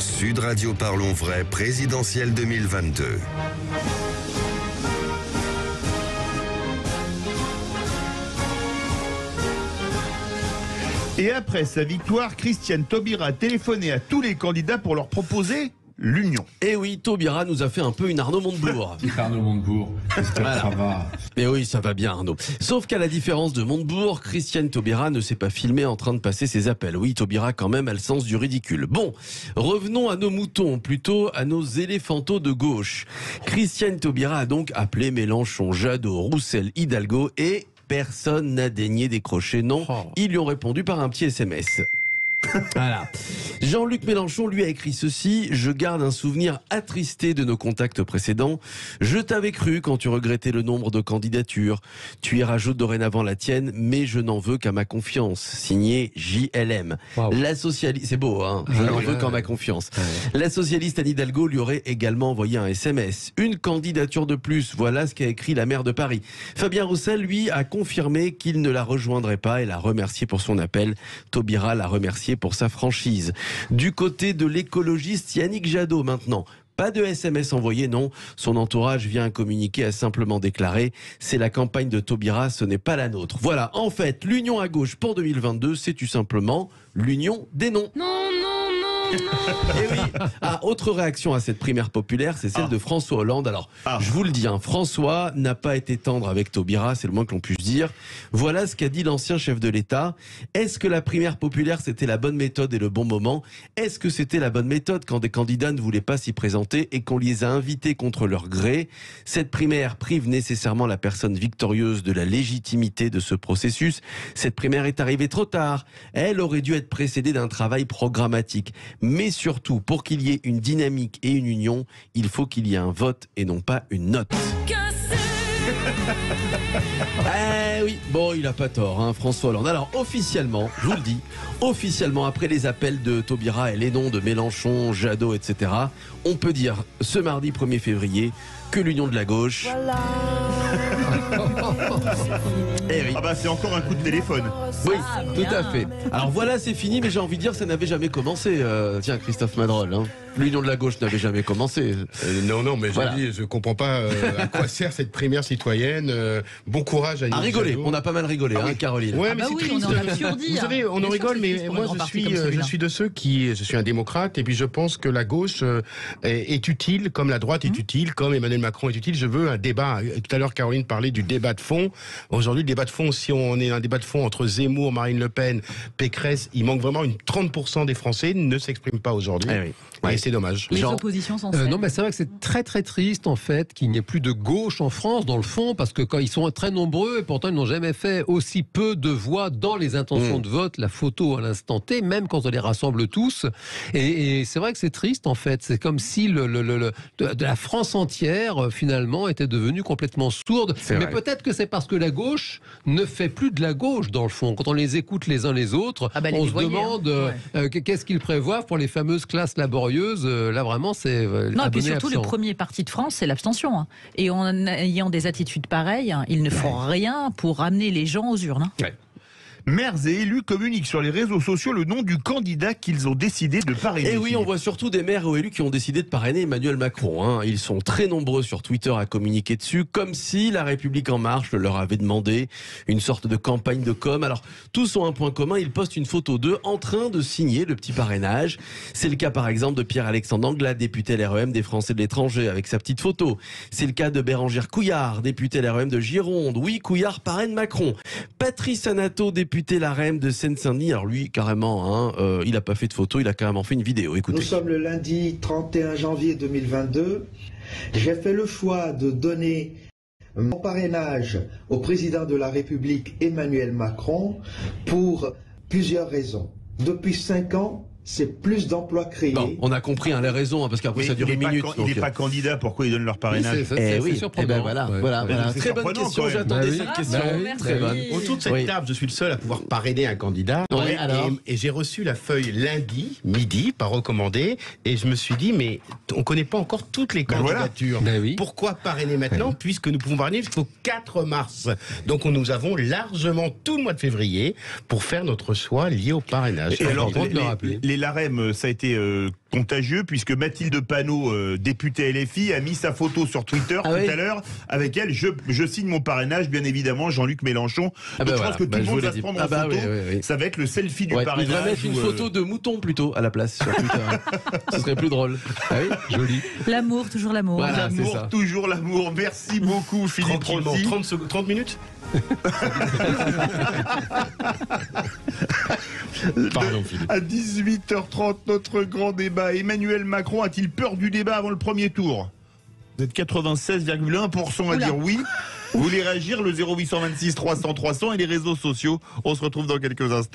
Sud Radio Parlons Vrai, présidentielle 2022. Et après sa victoire, Christiane Taubira a téléphoné à tous les candidats pour leur proposer l'union. Et oui, Taubira nous a fait un peu une Arnaud Montebourg. Arnaud Montebourg, voilà. Ça va. Et oui, ça va bien Arnaud. Sauf qu'à la différence de Montebourg, Christiane Taubira ne s'est pas filmée en train de passer ses appels. Oui, Taubira quand même a le sens du ridicule. Bon, revenons à nos moutons, plutôt à nos éléphantos de gauche. Christiane Taubira a donc appelé Mélenchon, Jadot, Roussel, Hidalgo et personne n'a daigné décrocher. Non, ils lui ont répondu par un petit SMS. Voilà. Jean-Luc Mélenchon lui a écrit ceci: je garde un souvenir attristé de nos contacts précédents. Je t'avais cru quand tu regrettais le nombre de candidatures. Tu y rajoutes dorénavant la tienne, mais je n'en veux qu'à ma confiance. Signé JLM. Wow. La socialiste, c'est beau, hein. Je n'en veux qu'à ma confiance. La socialiste Anne Hidalgo lui aurait également envoyé un SMS. Une candidature de plus. Voilà ce qu'a écrit la maire de Paris. Fabien Roussel, lui, a confirmé qu'il ne la rejoindrait pas et l'a remercié pour son appel. Taubira l'a remercié pour sa franchise. Du côté de l'écologiste Yannick Jadot maintenant. Pas de SMS envoyé, non. Son entourage vient un communiqué, a simplement déclaré: c'est la campagne de Taubira, ce n'est pas la nôtre. Voilà, en fait, l'union à gauche pour 2022, c'est tout simplement l'union des noms. Non, non, non, non. Et oui. Ah, autre réaction à cette primaire populaire, c'est celle de François Hollande. Alors, je vous le dis, hein, François n'a pas été tendre avec Taubira, c'est le moins que l'on puisse dire. Voilà ce qu'a dit l'ancien chef de l'État. Est-ce que la primaire populaire, c'était la bonne méthode et le bon moment? Est-ce que c'était la bonne méthode quand des candidats ne voulaient pas s'y présenter et qu'on les a invités contre leur gré? Cette primaire prive nécessairement la personne victorieuse de la légitimité de ce processus. Cette primaire est arrivée trop tard. Elle aurait dû être précédée d'un travail programmatique. Mais surtout, pour qu'il y ait une dynamique et une union, il faut qu'il y ait un vote et non pas une note. Eh oui, bon, il a pas tort, hein, François Hollande. Alors, officiellement, je vous le dis, officiellement, après les appels de Taubira et les noms de Mélenchon, Jadot, etc., on peut dire ce mardi 1er février que l'union de la gauche... Voilà. Eh oui. Ah bah c'est encore un coup de téléphone. Oui, tout à fait. Alors voilà, c'est fini, mais j'ai envie de dire, ça n'avait jamais commencé. Tiens, Christophe Madrol, hein. L'union de la gauche n'avait jamais commencé. Non, mais voilà. Je comprends pas à quoi sert cette primaire citoyenne. Bon courage à rigoler. On a pas mal rigolé, hein, Caroline. Ouais, mais c'est triste. Vous savez, on en rigole, mais moi je suis de ceux je suis un démocrate, et puis je pense que la gauche est utile, comme la droite est utile, comme Emmanuel Macron est utile. Je veux un débat. Tout à l'heure, Caroline parlait du débat de fond. Aujourd'hui, le débat de fond, si on est un débat de fond entre Zemmour, Marine Le Pen, Pécresse, il manque vraiment 30% des Français ne s'expriment pas aujourd'hui. Eh oui. Et c'est dommage. Les oppositions sont non, mais c'est vrai que c'est très très triste en fait qu'il n'y ait plus de gauche en France dans le fond, parce que quand ils sont très nombreux et pourtant ils n'ont jamais fait aussi peu de voix dans les intentions de vote, la photo à l'instant T, même quand on les rassemble tous. Et c'est vrai que c'est triste en fait. C'est comme si de la France entière finalement était devenue complètement sourde. Mais peut-être que c'est parce que la gauche ne fait plus de la gauche dans le fond. Quand on les écoute les uns les autres, on se demande qu'est-ce qu'ils prévoient pour les fameuses classes laborieuses. Là vraiment c'est non, et puis surtout absent. Le premier parti de France c'est l'abstention, hein. Et en ayant des attitudes pareilles, hein, ils ne font rien pour ramener les gens aux urnes, hein. Maires et élus communiquent sur les réseaux sociaux le nom du candidat qu'ils ont décidé de parrainer. Et oui, on voit surtout des maires ou élus qui ont décidé de parrainer Emmanuel Macron, hein. Ils sont très nombreux sur Twitter à communiquer dessus, comme si La République En Marche leur avait demandé une sorte de campagne de com. Alors, tous ont un point commun, ils postent une photo d'eux en train de signer le petit parrainage. C'est le cas par exemple de Pierre-Alexandre Anglade, député LREM des Français de l'étranger, avec sa petite photo. C'est le cas de Bérangère Couillard, député LREM de Gironde. Oui, Couillard parraine Macron. Patrice Anato, député LREM de Seine-Saint-Denis, alors lui carrément, hein, il n'a pas fait de photo, il a carrément fait une vidéo. Écoutez. Nous sommes le lundi 31 janvier 2022. J'ai fait le choix de donner mon parrainage au président de la République Emmanuel Macron pour plusieurs raisons. Depuis 5 ans, c'est plus d'emplois créés. Bon, on a compris les raisons, hein, parce qu'après ça dure une minute. Il n'est pas candidat, pourquoi il donne leur parrainage? C'est surprenant. Voilà. Très bonne question, j'attendais cette question. Très bonne. Autour de cette table, je suis le seul à pouvoir parrainer un candidat. Et j'ai reçu la feuille lundi, midi, par recommandé, et je me suis dit, mais on ne connaît pas encore toutes les candidatures. Pourquoi parrainer maintenant, puisque nous pouvons parrainer jusqu'au 4 mars. Donc nous avons largement tout le mois de février pour faire notre choix lié au parrainage. Et alors, les LAREM, ça a été contagieux, puisque Mathilde Panot, députée LFI, a mis sa photo sur Twitter tout à l'heure. Avec elle, je signe mon parrainage, bien évidemment, Jean-Luc Mélenchon. Donc je pense que tout le monde va se prendre en photo. Ça va être le selfie du parrainage. Il devrait mettre une photo de mouton plutôt à la place sur Twitter. Ce serait plus drôle. Ah oui, joli. L'amour, toujours l'amour. Voilà, l'amour, toujours l'amour. Merci beaucoup, Philippe Rossi. 30 minutes. Pardon, Philippe. À 18h30, notre grand débat. Emmanuel Macron a-t-il peur du débat avant le premier tour? Vous êtes 96,1% à dire oui. Vous voulez réagir, le 0826 300 300 et les réseaux sociaux. On se retrouve dans quelques instants.